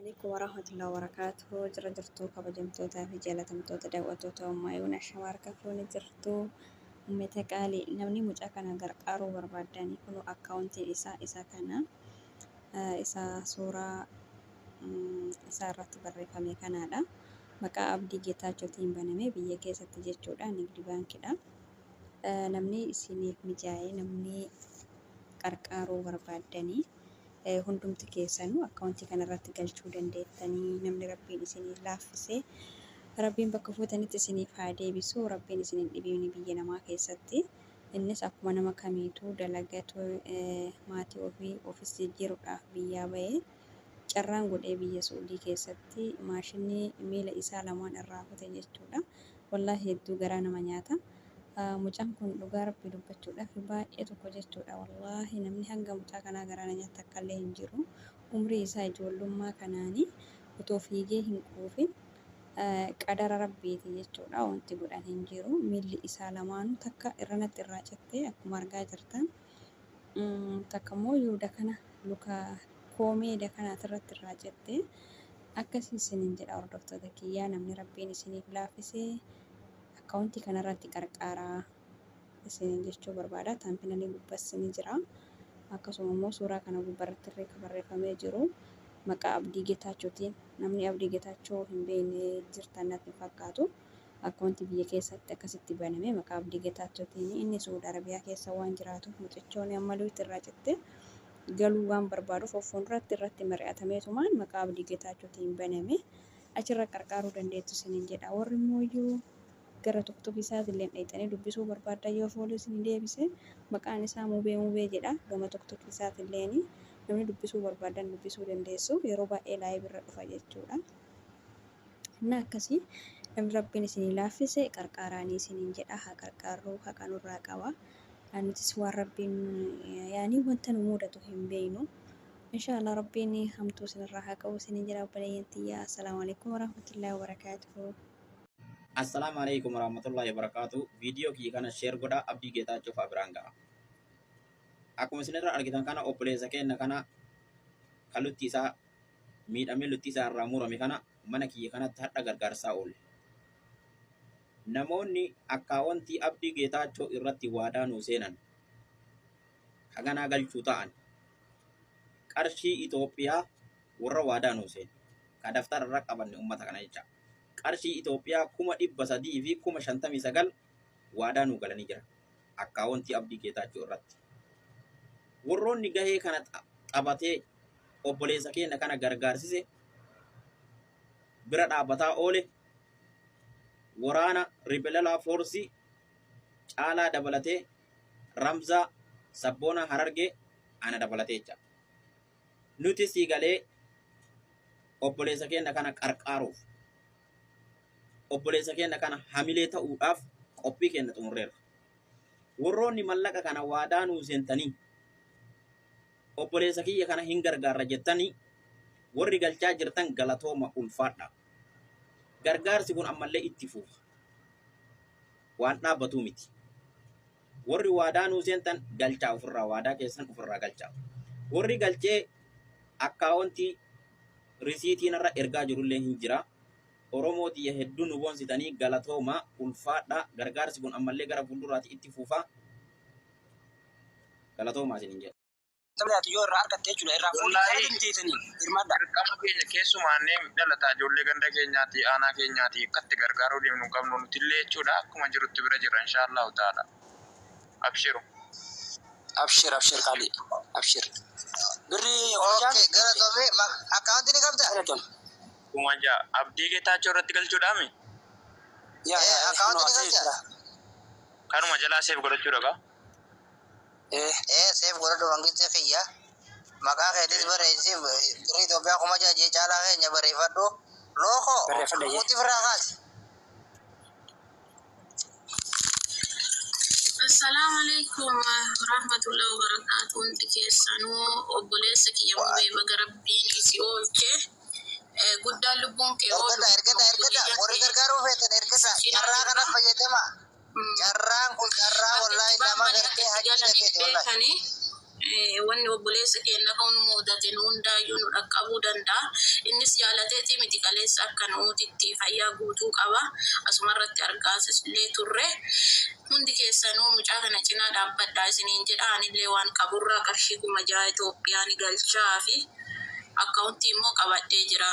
عليكم ورحمة الله وبركاته. جرتو كبجمتوتا في جالتمتوتا دعوتوتا ومايون الشواركة كوني جرتو أمتك آلي نمني مجاكنا غرقارو برباداني كنو أكاونتي إسا كان إسا صورة إسا راتب الرقمي كنادا مكا أبدي جيتاچو تيم بنمي بيا كيسا تجيچودا نقدي بانكدا نمني إسينيف مجاي نمني غرقارو برباداني hundumti keessanuu akkaawuntii kanarratti galchuu dandeettanii namni rabbiin isinii laaffisee rabbiin bakka fuutanitti isiniif haa deebisu rabbiin isiniin dhibiin biyya namaa keessatti innis akkuma nama kamiituu dalagatu maatii ofis jijjiiruudhaaf biyyaa bahee carraan godhee biyya Suudii keessatti maashinii miila isaa lamaan irraa kute jechuudha. Wallaahi hedduu garaa nama nyaata. Mucaan kun dhugaa rabbii dubbachuudhaaf baay'ee tokko jechuudha. Wallaahi namni hanga mucaa kanaa garaana nyaata akka illee hin jiru. Umrii isaa ijoollummaa kanaanii otoo fiigee hin quufin qadara rabbiiti jechuudha. Wanti godhan hin jiru. Miilli isaa lamaanuu takka irranatti irraa cittee akkuma argaa jirtan takka immoo yuuda kana luka koomeeda kanaatirratti irraa cittee akkasii isiniin jedha hordoftoota kiyyaa namni rabbiin isiniif laaffisee akkaawuntii kanarratti qarqaaraa isiniin jechuu barbaada. Taampinalii gubbaas ni jira. Akkasuma immoo suuraa kana gubbarratti illee barreeffamee jiru maqaa Abdii Geetaachootiin. Namni Abdii Geetaachoo hin beekne jirtan natti fakkaatu. Akkaawuntii biyya keessatti akkasitti baname maqaa Abdii Geetaachootiin inni Suudi Arabiyaa keessa waan jiraatuuf mucichoon ammaluu irraa cittee galuu waan barbaaduuf fuulduratti irratti mari'atameetumaan maqaa Abdii Geetaachootiin baname achirra qarqaaruu dandeettu isiniin jedha. Warri immoo gara tokko isaatillee dhayxanii dubbisuu barbaaddan yoo foolii isin deebise maqaan isaa mubee jedha. Gama tokko isaatillee namni dubbisuu barbaadan dubbisuu dandeessu. Yeroo baay'ee laayib irra dhufa jechuudha. Inni akkasii namni rabbiin isinii laaffise qarqaaraanii isiniin jedha. Haa qarqaarruu haqa nurraa qaba. Nutis waan rabbiin yaani wanta nu mudatu hin beeknu. Inshaallah rabbiin hamtuu isinirraa haa qabu isiniin jedha obboleeyyan tiyyaa. Assalaamu alaikum warahmatullahi wabarakatuh. Assalamualaikum warahmatullahi wabarakatuh. Video kii kana share godha Abdii Geetaachoo fa'aa biraan ga'a. Akkuma isinirra argitan kana obboleessa keenya kana kan lutti isaa miidhamee lutti isaa irraa murame kana mana kiyya kanatti hadha gargaarsaa oole. Namoonni akkaawuntii Abdii Geetaachoo irratti waadaa nuu seenan haganaa galchuu ta'an qarshii Itoophiyaa warra waadaa nuu seenu ka daftara irra qabanne ummata kana jecha. Qarshii Itoophiyaa 300 fi 59 waadaa nuu galanii jira akkaawuntii Abdii Geetaachoo irratti. Warroonni gahee kana qabatee obboleessa keenya kana gargaarsise bira dhaabbataa oole waraana Ribelalaa Foorsii caalaa dabalatee Ramzaa Sabboona Harargee ana dabalatee jira. Nuti siigalee obboleessa keenya kana qarqaaruuf obboleessa keenya kana hamilee ta'uudhaaf qophii keenya xumurreerra. Warroonni mallaqa kana waadaa nuu seentanii obboleessa kiyya kana hin gargaarra jettanii warri galchaa jirtan galatooma ulfaadha. Gargaarsi kun ammallee itti fufa. Waan dhaabbatu miti. Warri waadaa nuu seentan galchaa ofirraa waadaa keessan ofirraa galchaa. Warri galchee akkaawuntii risiitiin irra ergaa jirullee hin jira. Oromoo tiyya hedduu nu boonsitanii galatooma ulfaadha. Gargaarsi kun ammallee gara fuulduraatti itti fufa. Galatoomaa isiniin jedha. Taphatu yoo irraa argattee jechuudha. Irraa fuudhanii dinjeetanii hirmaadha. Dirqama keenya keessumaannee dhalataa ijoollee ganda keenyaati aanaa keenyaati akkatti gargaaruu deemnu qabnu nutillee jechuudha. Akkuma jirutti bira jira inshaallahu ta'ala. Abshiru. Abshir qaali. Abshir. Birrii Oke, gara sobee akkaawuntii ni qabda? Kuma jaa Abdii Geetaachoo irratti galchuudhaami. Akkaawuntii ni qabda? Kanuma jalaa seef godhachuudha kaa? Seef godhadhu wangicha kiyya. Maqaa keetis barreessi birrii Itoophiyaa kuma jaajee caalaa keenya barreeffadhu. Looko muti firraa kaasi. Assalamu alaikum warahmatullahi wabarakatuh. Wanti keessanuu obboleessa kiyya mubee baga rabbiin isi oolche guddaan lubbuun kee oolu. Ergata warri gargaaruu feetan ergata carraa kana fayyadama. Carraan kun carraa wallaahi lama gartee hajjina keeti wallaahi. wanni obboleessa keenya kan mudate hundaayyuu nu dhaqqabuu danda'a. Innis jaalateetii miti qaleessa akka nuutitti fayyaa guutuu qaba. Asumarratti argaas illee turre. Hundi keessanuu mucaa kana cinaa dhaabbadhaa isiniin jedha. Anillee waan qaburraa qarshii 6,000 Itoophiyaa ni galchaa fi akkaawuntii immoo qabadhee jira.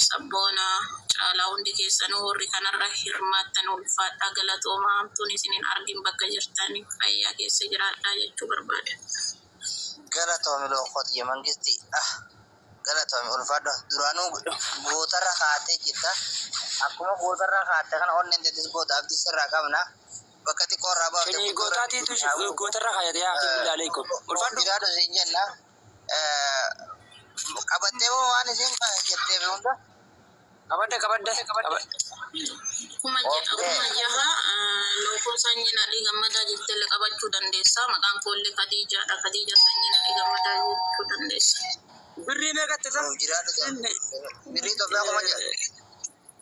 Sabboona caalaa hundi keessanuu warri kanarra hirmaattan ulfaadhaa galatoomaa hamtuun isiniin argin bakka jirtanii fayyaa keessa jiraadhaa jechuu barbaada. Galatoomi loqotii mangisti galatoomi ulfaadha duraanuu gootarra kaatee jirta akkuma gootarra kaatee kana onneen deetis goota abdii sirraa qabna bakka xiqqoo irraa baafte Kini gootaatiitu gootarra kaayatee yaa ilaaleekum. Ulfaadhu. Biraadho siin jenna qabattee waan isin jettee hunda Kabadde. Kuma jaha lookoo sanyiin adii gammadaa jettee qabachuu dandeessa. Maqaan koollee Khadiijaadha. Khadiija sanyiin adii gammadaa jechuu dandeessa. Birrii meeqatti isa? jiraadha birrii Itoophiyaa kuma jaha.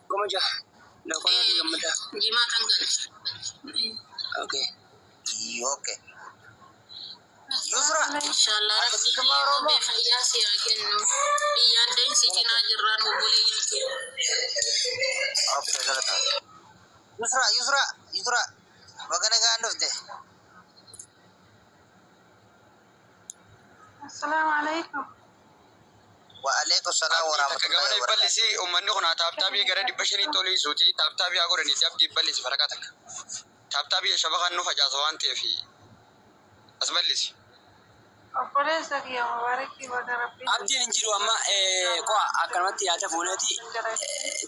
Kuma jaha. Lookoo adii gammadaa. Jimaa kan galchi. Okay. Okay. Yusra. Inshallah rabbi kiyya fayyaa si haa kennu. Yaadeen si cinaa jirraan obboleeyyan kee. Okay, galata. Yusra. Bagana gaan dhufte. Assalamu alaikum. Wa alaikum salaam wa rahmatullahi wa barakatuh. Ballisi ummanni kun taaptaabii gara 500 tolii suutii taaptaabii haa godhanii dabdii ballisi faraqa takka. Taaptaabii shabakan nu facaasu waan ta'eef as ballisi. Obboleessa kiyya mubaarakii baga rabbiin. Abdiin hin jiru amma akkanumatti yaada fuuneeti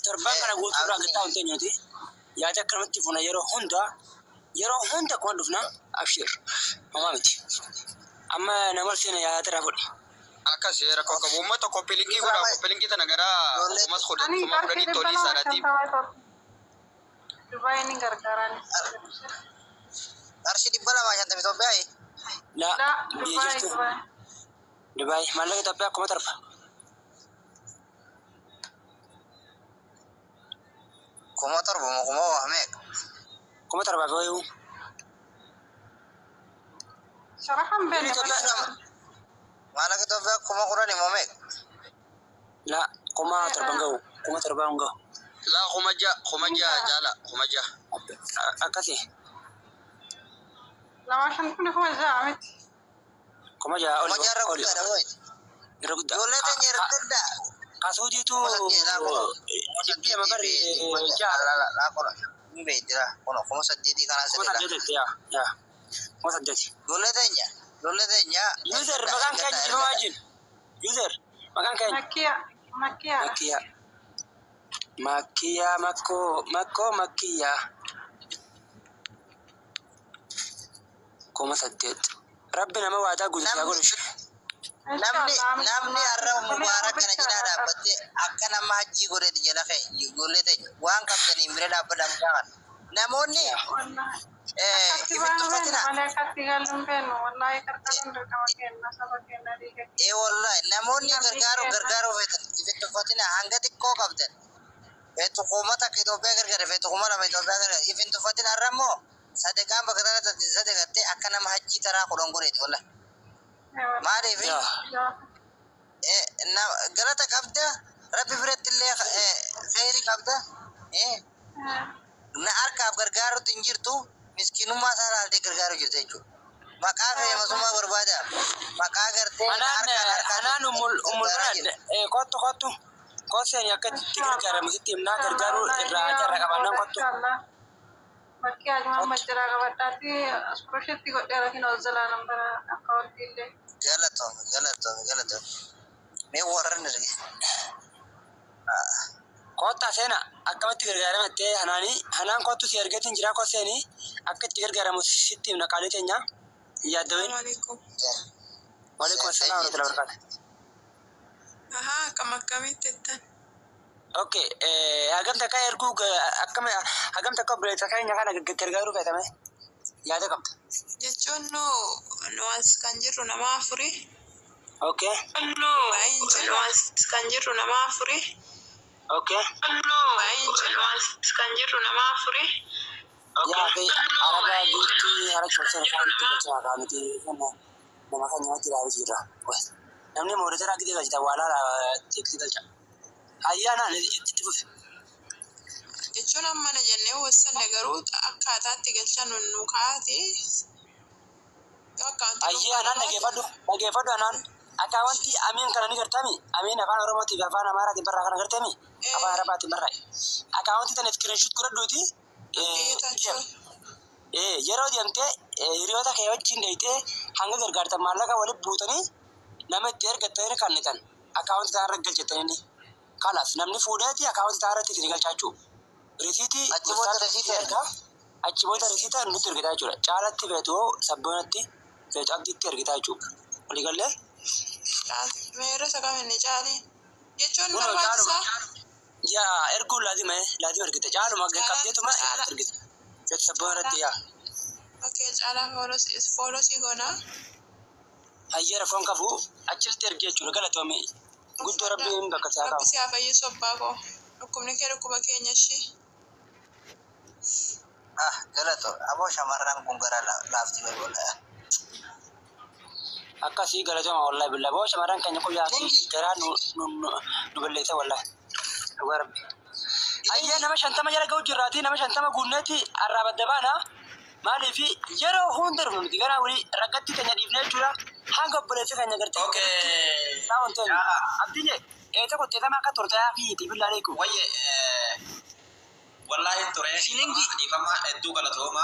torban kana guutuurraa gattaa hin teenyuti yaada akkanumatti fuuna yeroo hunda kuma dhufna abshir homaa miti amma nama seena yaada irraa fudhi. Akkas rakkoo qabu uummata koppilinkii godha koppilinkii tana gara uumas fudhanii tolii isaadhaatiif. Dubaay ni gargaaraan. Qarshii 250 Itoophiyaa. La, Dubai, malah kita pihak komentar apa? Komentar mau Ahmed. Komentar apa kau? Syarahan ben. Malah kita pihak komentar ni Ahmed. La, komentar bangau. La, komaja jala. Akasih. Lama shan kun kuma Ahmed. Komaja oli. Iragudda. Boleh tanya iragudda. Kasudi tu. Dia mabari jala. Ini beda. Kono sajidi kana sajidi. Ya. Kono sajidi. Boleh tanya. User makan kaji di majin. User makan kaji. Makia. Makia. Koma saddeet rabbi nama waadaa guutuu godhu namni arra mubaarak kana jira dhaabbate akka nama hajjii godhate jala ka'e gollete waan qabdanii bira dhaabbatan kan namoonni wallahi namoonni gargaaru feetan ifetti uffatina hanga xiqqoo qabdan feetu qoomata akka Itoophiyaa gargaare feetu qoomata Itoophiyaa gargaare ifetti uffatina arra immoo sadekaan bakka tanatti sadegattee akka nama hajjii taraa kudhan godheeti wallahi. Maaliif galata qabda rabbi biratti illee khayrii qabda na harkaaf gargaaruutti hin jirtu miskiinummaa isaa ilaaltee gargaaruu jirta jechuudha. Maqaa fayyadamummaa barbaada. Maqaa gartee anaan kottu koseen akka itti gargaaramu sitti himnaa gargaaruu irraa qabannaan kottu. Bakki ajuma majjira qabadhaatti askuroshetti godhee rakin ozzalaa nambara akkaawwantii illee. Galatoome. Mee warran irri. Kotta seena akkamatti gargaaramattee hanaan kottu si argatiin jira koseeni akka itti gargaaramu sitti himna qaalee teenya yaaddaween. Waalaikum assalam wa rahmatullahi wa barakatuh. Akkamitti jettan? Okay, hagam takka erguu hagam takka obboleessa keenya kana gargaaruu feetame yaada qabda. Jechuun nu as kan jirru nama afurii. Okay. Nu as kan jirru nama afurii. Okay. Kan jirru nama afurii. Ya, araba guutuu hara choosan kan itti gachaa miti. nama kan nyamatti ilaalu jira. Namni mooraa rakkitee galchita waalaa teeksii galcha. Ayyaanaan itti fufe. Jechuun amma na jennee wasanne garuu akkaataatti galchan nu kaa'ate. Ayyaanaan dhageeffadhu anaan akka wanti amiin kana ni gartami. Amiin afaan Oromootii fi afaan Amaaraatiin barraa kana gartami. Afaan Arabaatiin barraa. Akka wanti tan iskiriinshuut godhadhuuti. Yeroo deemtee hiriyoota kee wajjin deeytee hanga gargaartan maallaqa walitti buutanii nama itti ergattanii kannitan akkaawunti isaarra galchettanii kanaaf namni fuudheeti akkaawunti isaarratti itti galchaa jiru. Risiitii achi booda risiitaa nutti ergitaa jechuudha. Caalatti feetoo sabboonatti feetoo abdiitti ergitaa jechuudha. Waliigallee? Meera saqamenne caalee jechuun barbaachisaa? Yaa erguun laatima ergite caaluma qabdeetuma ergite. Feetoo sabboonatti yaa. Oke caalaa foolosii goonaa. Hayyeera foon qabu achirratti ergee jechuudha galatoome guddoo rabbiin bakka isaa qabu. Rabbi siyaa fayyisu abbaa koo dhukkubni kee dhukkuba keenya ishii. Galato aboo shamarran kun gara laafti beekola. Akkasii galatooma wallahi billah boo shamarran keenya qoyaa garaa nu balleessa wallahi. Dhugaa rabbi. Ayyaa nama 50 jala ga'u jirraati nama 50 guunneeti arraabadda baana. Maaliif yeroo hunda dhufu miti gara wali rakkatti keenya dhiifnee jechuudha. Hanga obboleessi keenya gartee. Taa'uun ta'e. Abdiyyee eeta kottee lama akka tortaa fi tiibillaa leeku. Wallahi ture. Dhiifama hedduu galatooma.